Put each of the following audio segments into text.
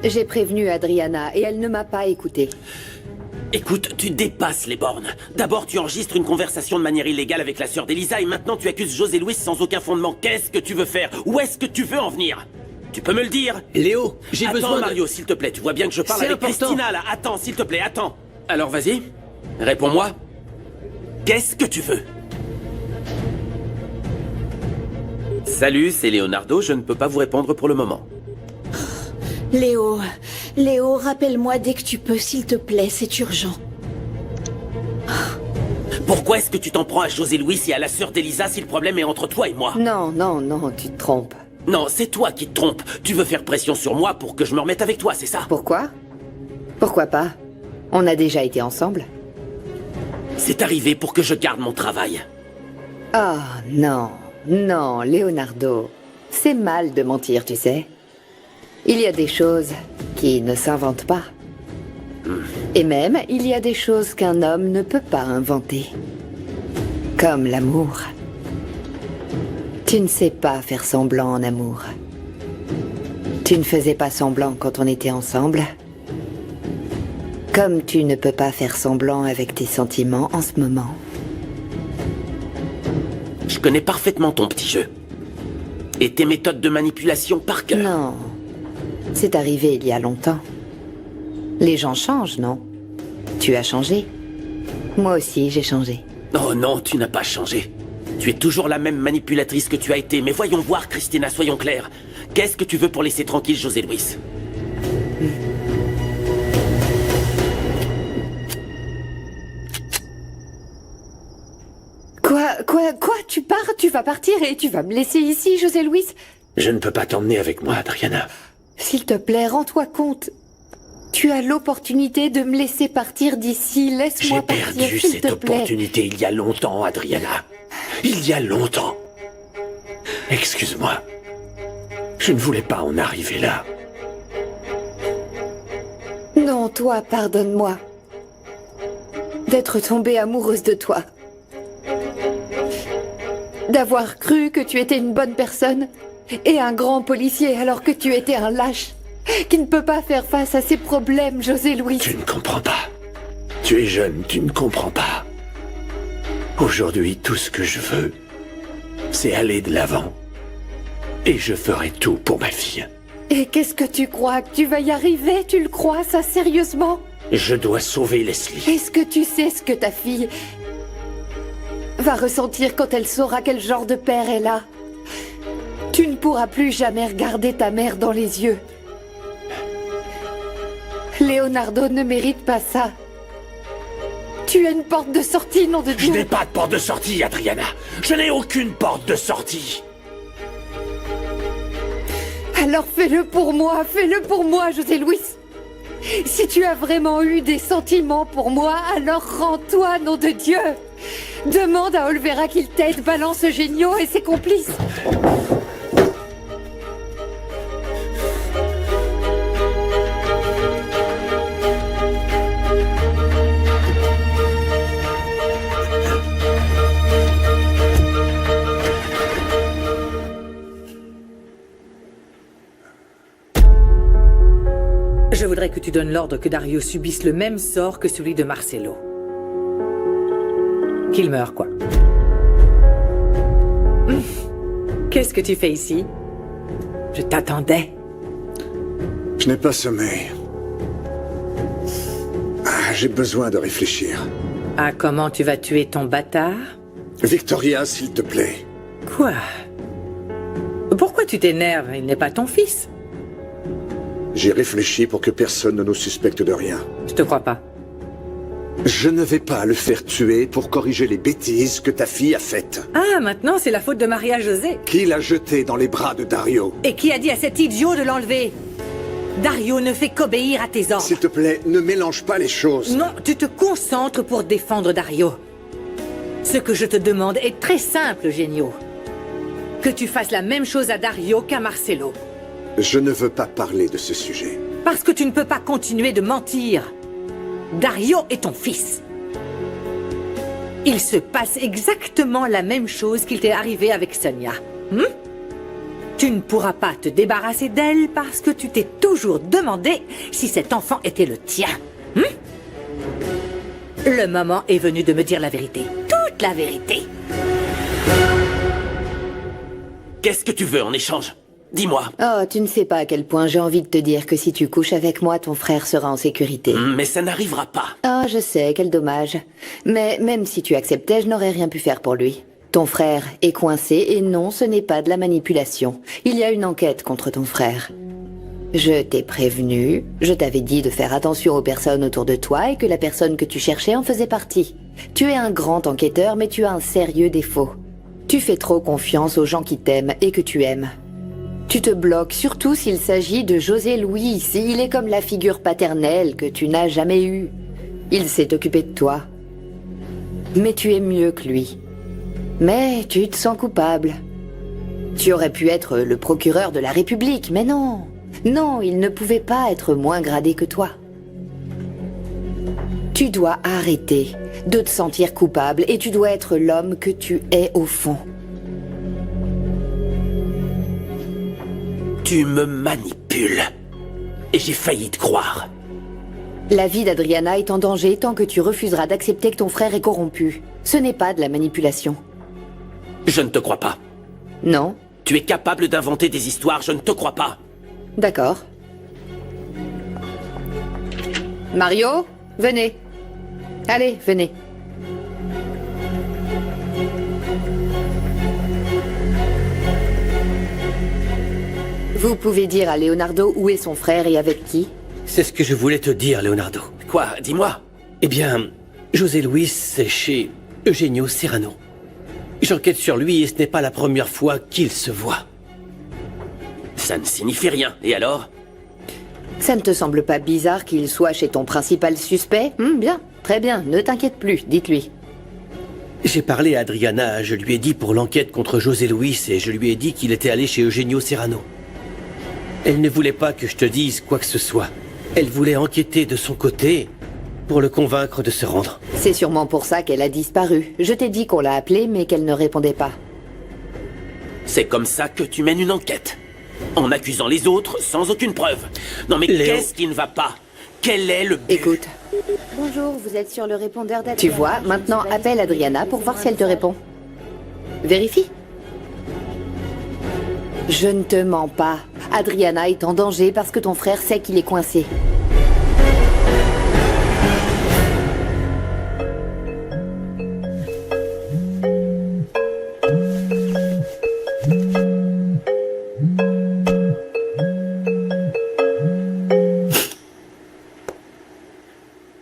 J'ai prévenu Adriana et elle ne m'a pas écoutée. Écoute, tu dépasses les bornes. D'abord, tu enregistres une conversation de manière illégale avec la sœur d'Elisa et maintenant tu accuses José Luis sans aucun fondement. Qu'est-ce que tu veux faire? Où est-ce que tu veux en venir? Tu peux me le dire? Léo, j'ai besoin Attends, de... Mario, s'il te plaît. Tu vois bien que je parle C'est avec important. Christina, là. Attends, s'il te plaît, attends. Alors, vas-y. Réponds-moi. Qu'est-ce que tu veux? Salut, c'est Leonardo. Je ne peux pas vous répondre pour le moment. Léo, rappelle-moi dès que tu peux, s'il te plaît, c'est urgent. Pourquoi est-ce que tu t'en prends à José Luis et à la sœur d'Elisa si le problème est entre toi et moi? Non, tu te trompes. Non, c'est toi qui te trompes. Tu veux faire pression sur moi pour que je me remette avec toi, c'est ça? Pourquoi? Pourquoi pas? On a déjà été ensemble. C'est arrivé pour que je garde mon travail. Oh, non, Leonardo. C'est mal de mentir, tu sais. Il y a des choses qui ne s'inventent pas. Et même, il y a des choses qu'un homme ne peut pas inventer. Comme l'amour. Tu ne sais pas faire semblant en amour. Tu ne faisais pas semblant quand on était ensemble. Comme tu ne peux pas faire semblant avec tes sentiments en ce moment. Je connais parfaitement ton petit jeu. Et tes méthodes de manipulation par cœur. Non. C'est arrivé il y a longtemps. Les gens changent, non? Tu as changé. Moi aussi, j'ai changé. Oh non, tu n'as pas changé. Tu es toujours la même manipulatrice que tu as été. Mais voyons voir, Christina, soyons clairs. Qu'est-ce que tu veux pour laisser tranquille José Luis? Quoi? Tu pars? Tu vas partir et tu vas me laisser ici, José Luis? Je ne peux pas t'emmener avec moi, Adriana. S'il te plaît, rends-toi compte. Tu as l'opportunité de me laisser partir d'ici. J'ai Laisse-moi partir, perdu s'il cette te plaît. opportunité il y a longtemps, Adriana. Il y a longtemps. Excuse-moi. Je ne voulais pas en arriver là. Non, toi, pardonne-moi. D'être tombée amoureuse de toi. D'avoir cru que tu étais une bonne personne et un grand policier alors que tu étais un lâche qui ne peut pas faire face à ses problèmes, José Luis. Tu ne comprends pas. Tu es jeune, tu ne comprends pas. Aujourd'hui, tout ce que je veux, c'est aller de l'avant. Et je ferai tout pour ma fille. Et qu'est-ce que tu crois? Que tu vas y arriver? Tu le crois, ça, sérieusement? Je dois sauver Leslie. Est-ce que tu sais ce que ta fille va ressentir quand elle saura quel genre de père elle a? Tu ne pourras plus jamais regarder ta mère dans les yeux. Leonardo ne mérite pas ça. Tu as une porte de sortie, nom de Je Dieu. n'ai pas de porte de sortie, Adriana. Je n'ai aucune porte de sortie. Alors fais-le pour moi, José Luis. Si tu as vraiment eu des sentiments pour moi, alors rends-toi, nom de Dieu. Demande à Olvera qu'il t'aide, balance Génio et ses complices. Je voudrais que tu donnes l'ordre que Dario subisse le même sort que celui de Marcelo. Qu'il meure, quoi. Qu'est-ce que tu fais ici? Je t'attendais. Je n'ai pas sommeil. J'ai besoin de réfléchir. À comment tu vas tuer ton bâtard? Victoria, s'il te plaît. Quoi? Pourquoi tu t'énerves? Il n'est pas ton fils. J'ai réfléchi pour que personne ne nous suspecte de rien. Je te crois pas. Je ne vais pas le faire tuer pour corriger les bêtises que ta fille a faites. Ah, maintenant c'est la faute de Maria José. Qui l'a jeté dans les bras de Dario? Et qui a dit à cet idiot de l'enlever? Dario ne fait qu'obéir à tes ordres. S'il te plaît, ne mélange pas les choses. Non, tu te concentres pour défendre Dario. Ce que je te demande est très simple, Génio. Que tu fasses la même chose à Dario qu'à Marcelo. Je ne veux pas parler de ce sujet. Parce que tu ne peux pas continuer de mentir. Dario est ton fils. Il se passe exactement la même chose qu'il t'est arrivé avec Sonia. Tu ne pourras pas te débarrasser d'elle parce que tu t'es toujours demandé si cet enfant était le tien. Le moment est venu de me dire la vérité. Toute la vérité. Qu'est-ce que tu veux en échange? Dis-moi. Oh, tu ne sais pas à quel point j'ai envie de te dire que si tu couches avec moi, ton frère sera en sécurité. Mais ça n'arrivera pas. Oh, je sais, quel dommage. Mais même si tu acceptais, je n'aurais rien pu faire pour lui. Ton frère est coincé et non, ce n'est pas de la manipulation. Il y a une enquête contre ton frère. Je t'ai prévenu, je t'avais dit de faire attention aux personnes autour de toi et que la personne que tu cherchais en faisait partie. Tu es un grand enquêteur, mais tu as un sérieux défaut. Tu fais trop confiance aux gens qui t'aiment et que tu aimes. Tu te bloques, surtout s'il s'agit de José Louis. Il est comme la figure paternelle que tu n'as jamais eue. Il s'est occupé de toi. Mais tu es mieux que lui. Mais tu te sens coupable. Tu aurais pu être le procureur de la République, mais non. Non, il ne pouvait pas être moins gradé que toi. Tu dois arrêter de te sentir coupable et tu dois être l'homme que tu es au fond. Tu me manipules. Et j'ai failli te croire. La vie d'Adriana est en danger tant que tu refuseras d'accepter que ton frère est corrompu. Ce n'est pas de la manipulation. Je ne te crois pas. Non? Tu es capable d'inventer des histoires, je ne te crois pas. D'accord. Mario, venez. Allez, venez. Vous pouvez dire à Leonardo où est son frère et avec qui? C'est ce que je voulais te dire, Leonardo. Quoi? Dis-moi. Eh bien, José Luis, c'est chez Eugenio Serrano. J'enquête sur lui et ce n'est pas la première fois qu'il se voit. Ça ne signifie rien. Et alors? Ça ne te semble pas bizarre qu'il soit chez ton principal suspect? Bien, très bien, ne t'inquiète plus, dites-lui. J'ai parlé à Adriana, je lui ai dit pour l'enquête contre José Luis et je lui ai dit qu'il était allé chez Eugenio Serrano. Elle ne voulait pas que je te dise quoi que ce soit. Elle voulait enquêter de son côté pour le convaincre de se rendre. C'est sûrement pour ça qu'elle a disparu. Je t'ai dit qu'on l'a appelée, mais qu'elle ne répondait pas. C'est comme ça que tu mènes une enquête. En accusant les autres sans aucune preuve. Non mais Léo. qu'est-ce qui ne va pas? Quel est le but? Écoute. Bonjour, vous êtes sur le répondeur d'Adriana. Tu vois, maintenant appelle Adriana pour voir si elle te répond. Vérifie. Je ne te mens pas. Adriana est en danger parce que ton frère sait qu'il est coincé.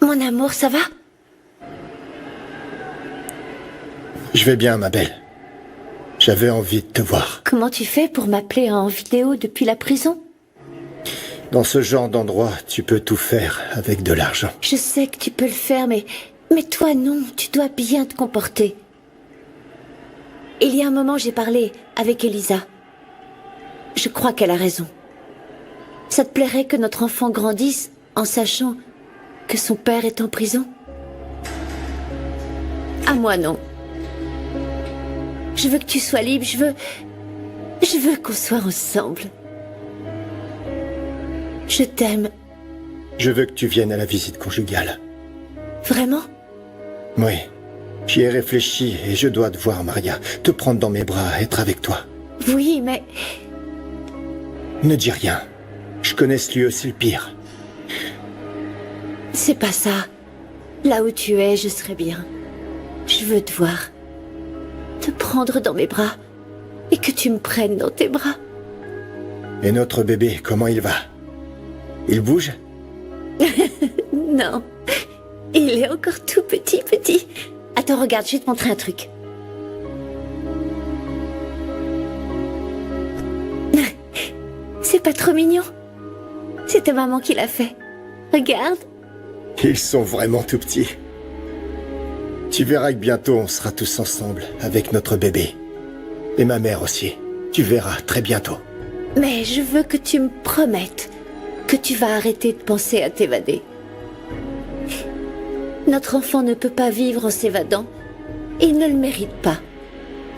Mon amour, ça va? Je vais bien, ma belle. J'avais envie de te voir. Comment tu fais pour m'appeler en vidéo depuis la prison? Dans ce genre d'endroit, tu peux tout faire avec de l'argent. Je sais que tu peux le faire, mais toi non, tu dois bien te comporter. Il y a un moment, j'ai parlé avec Elisa. Je crois qu'elle a raison. Ça te plairait que notre enfant grandisse en sachant que son père est en prison? À moi, non. Je veux que tu sois libre, je veux qu'on soit ensemble. Je t'aime. Je veux que tu viennes à la visite conjugale. Vraiment? Oui. J'y ai réfléchi et je dois te voir, Maria. Te prendre dans mes bras, être avec toi. Oui, mais... Ne dis rien. Je connais ce lieu, c'est le pire. C'est pas ça. Là où tu es, je serai bien. Je veux te voir. Te prendre dans mes bras. Et que tu me prennes dans tes bras. Et notre bébé, comment il va? Il bouge? Non. Il est encore tout petit. Attends, regarde, je vais te montrer un truc. C'est pas trop mignon? C'est ta maman qui l'a fait. Regarde. Ils sont vraiment tout petits. Tu verras que bientôt on sera tous ensemble avec notre bébé. Et ma mère aussi. Tu verras très bientôt. Mais je veux que tu me promettes que tu vas arrêter de penser à t'évader. Notre enfant ne peut pas vivre en s'évadant. Il ne le mérite pas.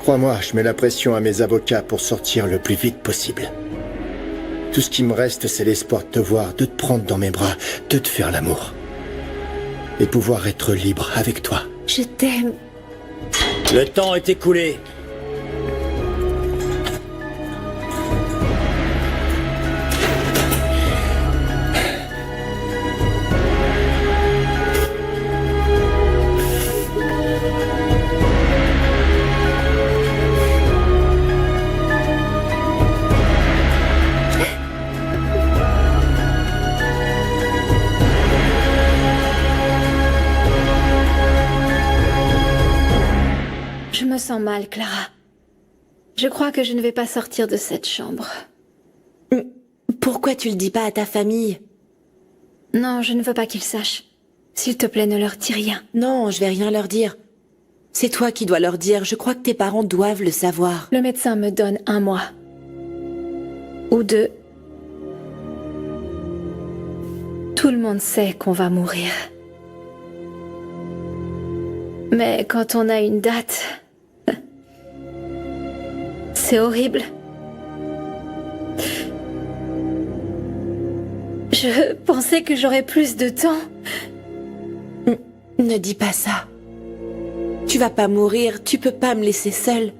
Crois-moi, je mets la pression à mes avocats pour sortir le plus vite possible. Tout ce qui me reste, c'est l'espoir de te voir, de te prendre dans mes bras, de te faire l'amour. Et pouvoir être libre avec toi. Je t'aime. Le temps est écoulé. Je me sens mal, Clara. Je crois que je ne vais pas sortir de cette chambre. Pourquoi tu le dis pas à ta famille? Non, je ne veux pas qu'ils sachent. S'il te plaît, ne leur dis rien. Non, je vais rien leur dire. C'est toi qui dois leur dire. Je crois que tes parents doivent le savoir. Le médecin me donne 1 mois. Ou 2. Tout le monde sait qu'on va mourir. Mais quand on a une date... C'est horrible. Je pensais que j'aurais plus de temps. Ne dis pas ça. Tu vas pas mourir, tu peux pas me laisser seule.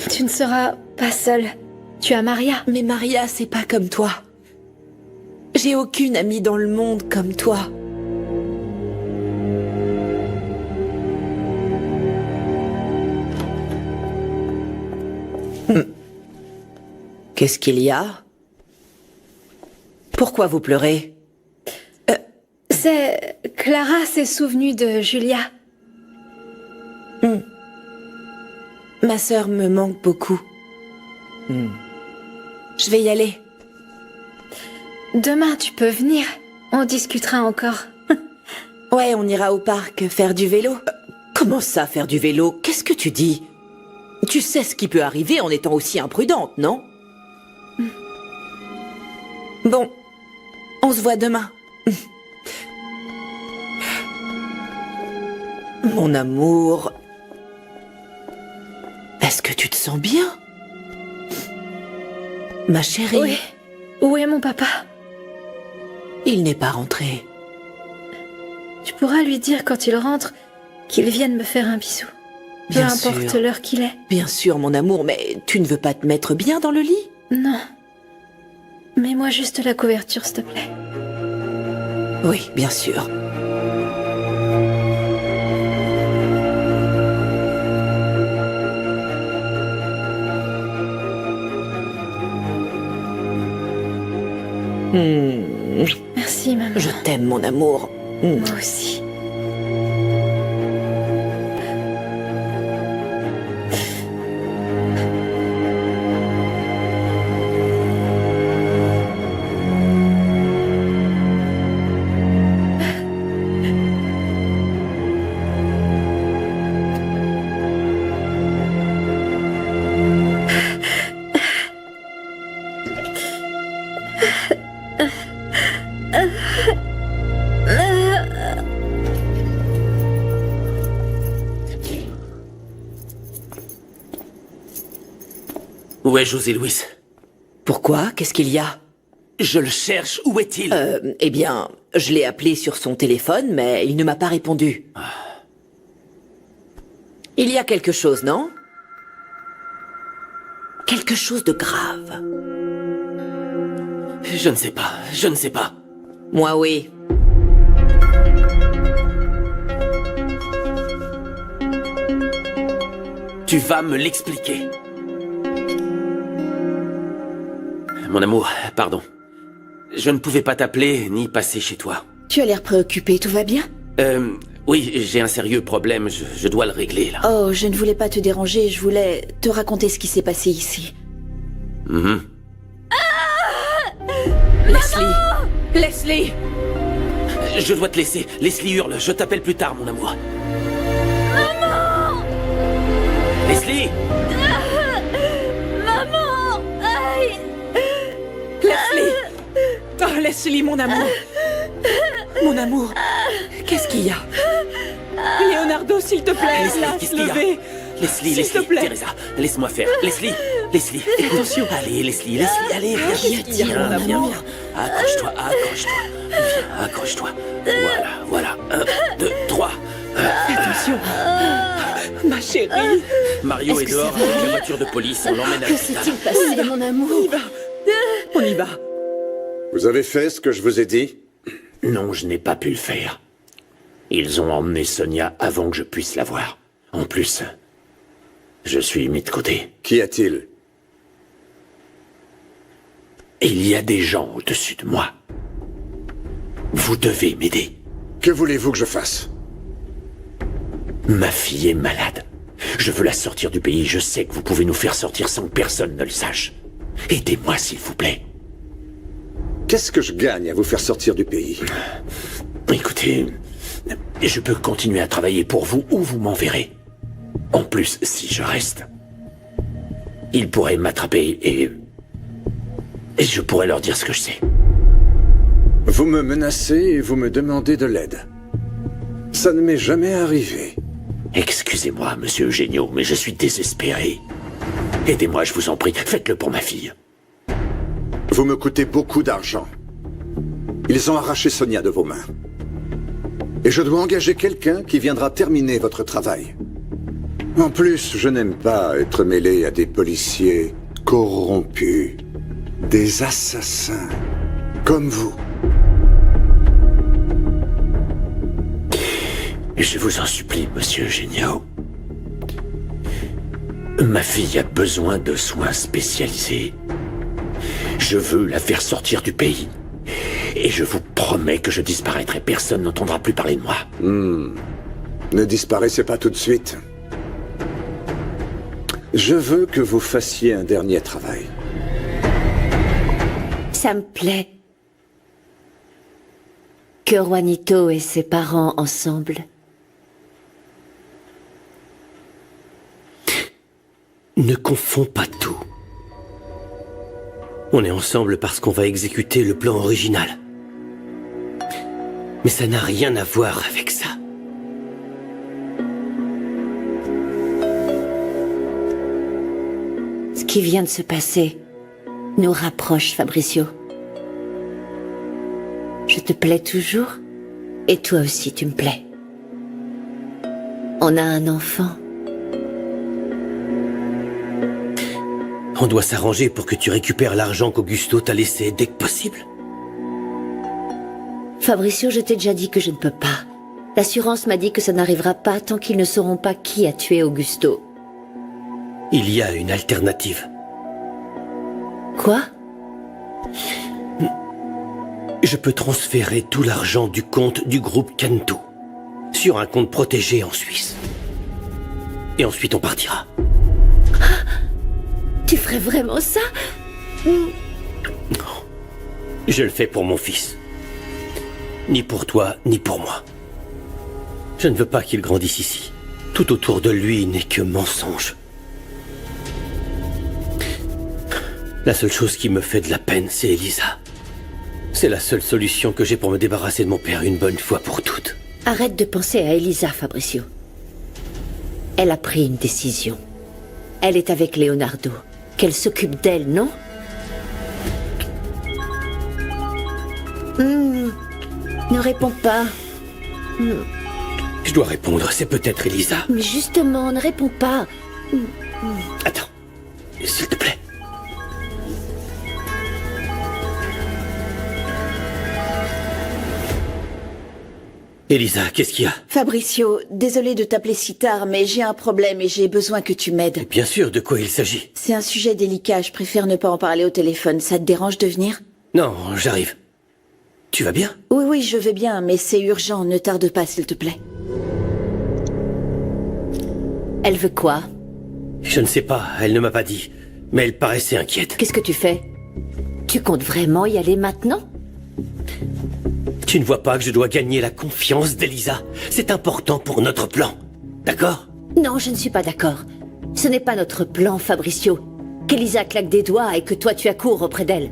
Tu ne seras pas seule. Tu as Maria. Mais Maria, c'est pas comme toi. J'ai aucune amie dans le monde comme toi. Qu'est-ce qu'il y a? Pourquoi vous pleurez? C'est... Clara s'est souvenue de Julia. Ma sœur me manque beaucoup. Je vais y aller. Demain, tu peux venir. On discutera encore. Ouais, on ira au parc faire du vélo. Comment ça, faire du vélo? Qu'est-ce que tu dis? Tu sais ce qui peut arriver en étant aussi imprudente, non? Bon, on se voit demain. Mon amour, est-ce que tu te sens bien? Ma chérie. Oui. Où est mon papa? Il n'est pas rentré. Tu pourras lui dire quand il rentre qu'il vienne me faire un bisou. Peu Bien importe sûr. l'heure qu'il est. Bien sûr, mon amour, mais tu ne veux pas te mettre bien dans le lit? Non. Mets-moi juste la couverture, s'il te plaît. Oui, bien sûr. Merci, maman. Je t'aime, mon amour. Moi aussi. Où est José Luis? Pourquoi? Qu'est-ce qu'il y a? Je le cherche, où est-il? Eh bien, je l'ai appelé sur son téléphone, mais il ne m'a pas répondu. Il y a quelque chose, non? Quelque chose de grave. Je ne sais pas, je ne sais pas. Moi, oui. Tu vas me l'expliquer. Mon amour, pardon. Je ne pouvais pas t'appeler ni passer chez toi. Tu as l'air préoccupé, tout va bien? Oui, j'ai un sérieux problème, je dois le régler, là. Oh, je ne voulais pas te déranger, je voulais te raconter ce qui s'est passé ici. Leslie! Leslie! Je dois te laisser. Leslie hurle, je t'appelle plus tard, mon amour. Maman! Leslie! Maman! Aïe! Leslie! Oh, Leslie, mon amour! Mon amour! Qu'est-ce qu'il y a? Leonardo, s'il te plaît, Leslie, laisse qu'est-ce qu'il y a? lever! Leslie, S'il te plaît. Teresa, laisse-moi faire. Leslie, attention. Allez, Leslie, allez, viens, viens. Accroche-toi. Viens, accroche-toi. Voilà. 1, 2, 3. Attention. Ma chérie. Mario est dehors avec la voiture de police, on l'emmène à Que l'hôpital. s'est-il passé, mon amour? On y va. Vous avez fait ce que je vous ai dit? Non, je n'ai pas pu le faire. Ils ont emmené Sonia avant que je puisse la voir. En plus, je suis mis de côté. Qu'y a-t-il? Il y a des gens au-dessus de moi. Vous devez m'aider. Que voulez-vous que je fasse? Ma fille est malade. Je veux la sortir du pays. Je sais que vous pouvez nous faire sortir sans que personne ne le sache. Aidez-moi, s'il vous plaît. Qu'est-ce que je gagne à vous faire sortir du pays? Écoutez, je peux continuer à travailler pour vous ou vous m'enverrez. En plus, si je reste, ils pourraient m'attraper et je pourrais leur dire ce que je sais. Vous me menacez et vous me demandez de l'aide. Ça ne m'est jamais arrivé. Excusez-moi, monsieur Eugenio, mais je suis désespéré. Aidez-moi, je vous en prie. Faites-le pour ma fille. Vous me coûtez beaucoup d'argent. Ils ont arraché Sonia de vos mains. Et je dois engager quelqu'un qui viendra terminer votre travail. En plus, je n'aime pas être mêlé à des policiers corrompus, des assassins, comme vous. Je vous en supplie, monsieur Eugenio. Ma fille a besoin de soins spécialisés. Je veux la faire sortir du pays. Et je vous promets que je disparaîtrai. Personne n'entendra plus parler de moi. Ne disparaissez pas tout de suite. Je veux que vous fassiez un dernier travail. Ça me plaît. Que Juanito et ses parents ensemble. Ne confonds pas tout. On est ensemble parce qu'on va exécuter le plan original. Mais ça n'a rien à voir avec ça. Ce qui vient de se passer nous rapproche, Fabricio. Je te plais toujours, et toi aussi tu me plais. On a un enfant. On doit s'arranger pour que tu récupères l'argent qu'Augusto t'a laissé dès que possible. Fabricio, je t'ai déjà dit que je ne peux pas. L'assurance m'a dit que ça n'arrivera pas tant qu'ils ne sauront pas qui a tué Augusto. Il y a une alternative. Quoi? Je peux transférer tout l'argent du compte du groupe Cantu sur un compte protégé en Suisse. Et ensuite on partira. Tu ferais vraiment ça? Non. Je le fais pour mon fils. Ni pour toi, ni pour moi. Je ne veux pas qu'il grandisse ici. Tout autour de lui n'est que mensonge. La seule chose qui me fait de la peine, c'est Elisa. C'est la seule solution que j'ai pour me débarrasser de mon père une bonne fois pour toutes. Arrête de penser à Elisa, Fabricio. Elle a pris une décision. Elle est avec Leonardo. Qu'elle s'occupe d'elle, non? Ne réponds pas. Je dois répondre, c'est peut-être Elisa. Mais justement, ne réponds pas. Attends, s'il te plaît. Elisa, qu'est-ce qu'il y a? Fabricio, désolé de t'appeler si tard, mais j'ai un problème et j'ai besoin que tu m'aides. Bien sûr, de quoi il s'agit? C'est un sujet délicat, je préfère ne pas en parler au téléphone. Ça te dérange de venir? Non, j'arrive. Tu vas bien? Oui, je vais bien, mais c'est urgent, ne tarde pas, s'il te plaît. Elle veut quoi? Je ne sais pas, elle ne m'a pas dit. Mais elle paraissait inquiète. Qu'est-ce que tu fais? Tu comptes vraiment y aller maintenant? Tu ne vois pas que je dois gagner la confiance d'Elisa? C'est important pour notre plan. D'accord? Non, je ne suis pas d'accord. Ce n'est pas notre plan, Fabricio. Qu'Elisa claque des doigts et que toi tu accours auprès d'elle.